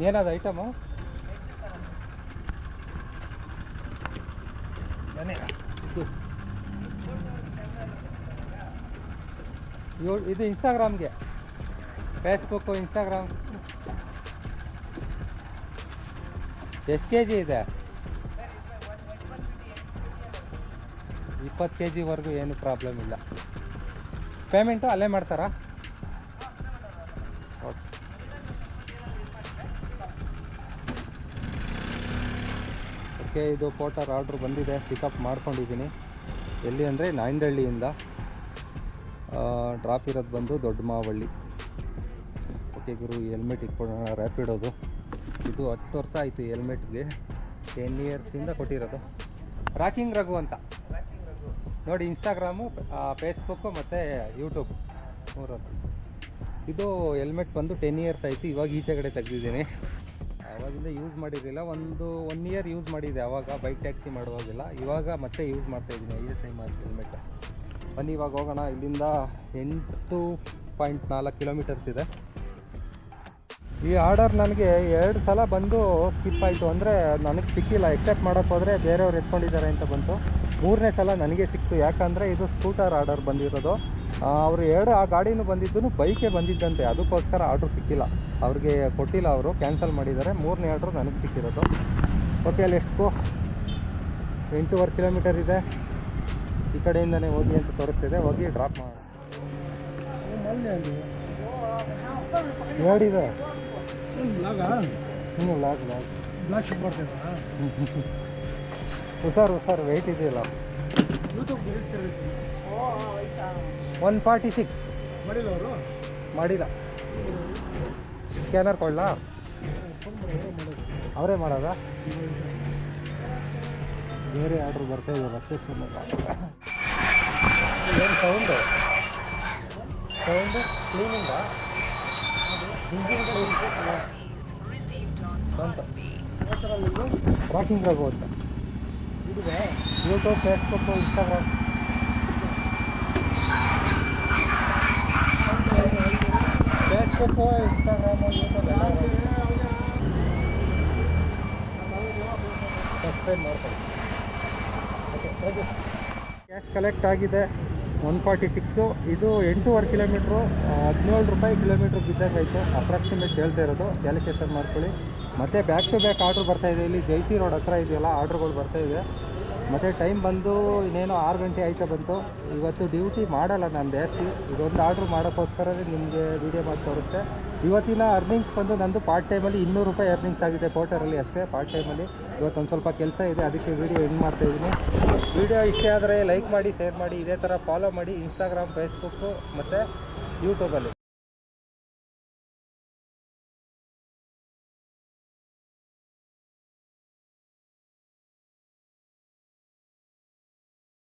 ಏನದು ಐಟಮು? ಇದು ಇನ್ಸ್ಟಾಗ್ರಾಮ್ಗೆ, Facebook, Instagram. ಎಷ್ಟು ಕೆ ಜಿ ಇದೆ? 20 kg ಏನು ಪ್ರಾಬ್ಲಮ್ ಇಲ್ಲ. ಪೇಮೆಂಟು ಅಲ್ಲೇ ಮಾಡ್ತಾರಾ? ಓಕೆ, ಇದು ಪೋಟರ್ ಆರ್ಡ್ರ್ ಬಂದಿದೆ, ಪಿಕಪ್ ಮಾಡ್ಕೊಂಡಿದ್ದೀನಿ. ಎಲ್ಲಿ ಅಂದರೆ ನಾಯಂಡಹಳ್ಳಿಯಿಂದ. ಡ್ರಾಪ್ ಇರೋದು ಬಂದು ದೊಡ್ಡ ಮಾವಳ್ಳಿ. ಓಕೆ ಗುರು, ಈ ಹೆಲ್ಮೆಟ್ ಇಟ್ಕೊಳ್ಳೋಣ. ರ್ಯಾಪಿಡೋದು ಇದು 10 ವರ್ಷ ಆಯಿತು ಈ ಹೆಲ್ಮೆಟ್ಗೆ. 10 ಇಯರ್ಸಿಂದ ಕೊಟ್ಟಿರೋದು. ರಾಕಿಂಗ್ ರಘು ಅಂತ ನೋಡಿ, ಇನ್ಸ್ಟಾಗ್ರಾಮು, ಫೇಸ್ಬುಕ್ಕು ಮತ್ತು ಯೂಟ್ಯೂಬ್ 3. ಇದು ಹೆಲ್ಮೆಟ್ ಬಂದು 10 ಇಯರ್ಸ್ ಆಯಿತು. ಇವಾಗ ಈಚೆ ಕಡೆ ತೆಗೆದಿದ್ದೀನಿ. ಆವಾಗಿಂದ ಯೂಸ್ ಮಾಡಿರಲಿಲ್ಲ. 1 ಇಯರ್ ಯೂಸ್ ಮಾಡಿದ್ದೆ ಆವಾಗ, ಬೈಕ್ ಟ್ಯಾಕ್ಸಿ ಮಾಡುವಾಗಿಲ್ಲ. ಇವಾಗ ಮತ್ತೆ ಯೂಸ್ ಮಾಡ್ತಾಯಿದ್ದೀನಿ ISI ಮಾರ್ಕ್ ಹೆಲ್ಮೆಟ್. ಬನ್ನಿ ಇವಾಗ ಹೋಗೋಣ. ಇಲ್ಲಿಂದ 8.4 ಕಿಲೋಮೀಟರ್ಸ್ ಇದೆ. ಈ ಆರ್ಡರ್ ನನಗೆ 2 ಸಲ ಬಂದು ಸ್ಕಿಪ್ ಆಯಿತು. ಅಂದರೆ ನನಗೆ ಸಿಕ್ಕಿಲ್ಲ. ಎಕ್ಸೆಪ್ಟ್ ಮಾಡೋಕ್ಕೆ ಹೋದರೆ ಬೇರೆಯವ್ರು ಎತ್ಕೊಂಡಿದ್ದಾರೆ ಅಂತ ಬಂತು. 3ನೇ ಸಲ ನನಗೆ ಸಿಕ್ತು. ಯಾಕಂದರೆ ಇದು ಸ್ಕೂಟರ್ ಆರ್ಡರ್ ಬಂದಿರೋದು. ಅವರು ಆ ಗಾಡಿನೂ ಬಂದಿದ್ದು ಬೈಕೇ ಬಂದಿದ್ದಂತೆ. ಅದಕ್ಕೋಸ್ಕರ ಆರ್ಡ್ರ್ ಸಿಕ್ಕಿಲ್ಲ, ಅವ್ರಿಗೆ ಕೊಟ್ಟಿಲ್ಲ, ಅವರು ಕ್ಯಾನ್ಸಲ್ ಮಾಡಿದ್ದಾರೆ. 3ನೇ ಆರ್ಡ್ರು ನನಗೆ ಸಿಕ್ಕಿರೋದು. ಓಕೆ, ಅಲ್ಲಿ ಎಷ್ಟು 8.5 ಕಿಲೋಮೀಟರ್ ಇದೆ. ಈ ಕಡೆಯಿಂದನೇ ಹೋಗಿ ಅಂತ ತೋರಿಸ್ತಿದೆ. ಹೋಗಿ ಡ್ರಾಪ್ ಮಾಡಿ ಹೇಳಿದೆ. ಹುಷಾರು ವೆಯ್ಟ್ ಇದೆಯಲ್ಲ. 146 ಮಾಡಿಲ್ಲ. ಸ್ಕ್ಯಾನರ್ ಕೊಡಲಾ? ಅವರೇ ಮಾಡೋದಾ? ಬೇರೆ ಆರ್ಡ್ರ್ ಬರ್ತಾ ಇದೆ. ಏನು ಸೌಂಡು ಕ್ಲೀನಿಂಗಾ? ರಾಕಿಂಗ್ ರಘು ಅಂತ YouTube, Facebook, Instagram. Facebook, Instagram, YouTube ಎಲ್ಲ ಸಬ್ಸ್ಕ್ರೈಬ್ ಮಾಡ್ಕೊಳ್ಳಿ. ಓಕೆ, ಕ್ಯಾಶ್ ಕಲೆಕ್ಟ್ ಆಗಿದೆ 146. ಇದು 8.5 ಕಿಲೋಮೀಟ್ರು, 17 ರೂಪಾಯಿ ಕಿಲೋಮೀಟ್ರ್ ಬಿದ್ದಾಗಾಯಿತು. ಅಪ್ರಾಕ್ಸಿಮೇಟ್ ಹೇಳ್ತಾ ಇರೋದು, ಕ್ಯಾಲ್ಕುಲೇಷನ್ ಮಾಡ್ಕೊಳ್ಳಿ. ಮತ್ತು ಬ್ಯಾಕ್ ಟು ಬ್ಯಾಕ್ ಆರ್ಡ್ರ್ ಬರ್ತಾಯಿದೆ. ಇಲ್ಲಿ ಜೈಸಿ ರೋಡ್ ಹತ್ರ ಇದೆಯಲ್ಲ, ಆರ್ಡ್ರುಗಳು ಬರ್ತಾಯಿದೆ. ಮತ್ತು ಟೈಮ್ ಬಂದು ಇನ್ನೇನೋ 6 ಗಂಟೆ ಆಯ್ತಾ ಬಂತು. ಇವತ್ತು ಡ್ಯೂಟಿ ಮಾಡಲ್ಲ ನಾನು ಜಾಸ್ತಿ. ಇದೊಂದು ಆರ್ಡ್ರ್ ಮಾಡೋಕ್ಕೋಸ್ಕರನೇ ನಿಮಗೆ ವೀಡಿಯೋ ಮಾಡಿ ತೋರಿಸ್ತೆ. ಇವತ್ತಿನ ಅರ್ನಿಂಗ್ಸ್ ಬಂದು ನಂದು ಪಾರ್ಟ್ ಟೈಮಲ್ಲಿ 200 ರೂಪಾಯಿ ಅರ್ನಿಂಗ್ಸ್ ಆಗಿದೆ ಪೋರ್ಟರಲ್ಲಿ ಅಷ್ಟೇ. ಪಾರ್ಟ್ ಟೈಮಲ್ಲಿ ಇವತ್ತೊಂದು ಸ್ವಲ್ಪ ಕೆಲಸ ಇದೆ, ಅದಕ್ಕೆ ವೀಡಿಯೋ ಎಂಡ್ ಮಾಡ್ತಾಯಿದ್ದೀನಿ. ವೀಡಿಯೋ ಇಷ್ಟ ಆದರೆ ಲೈಕ್ ಮಾಡಿ, ಶೇರ್ ಮಾಡಿ. ಇದೇ ಥರ ಫಾಲೋ ಮಾಡಿ ಇನ್ಸ್ಟಾಗ್ರಾಮ್, ಫೇಸ್ಬುಕ್ಕು ಮತ್ತು ಯೂಟ್ಯೂಬಲ್ಲಿ.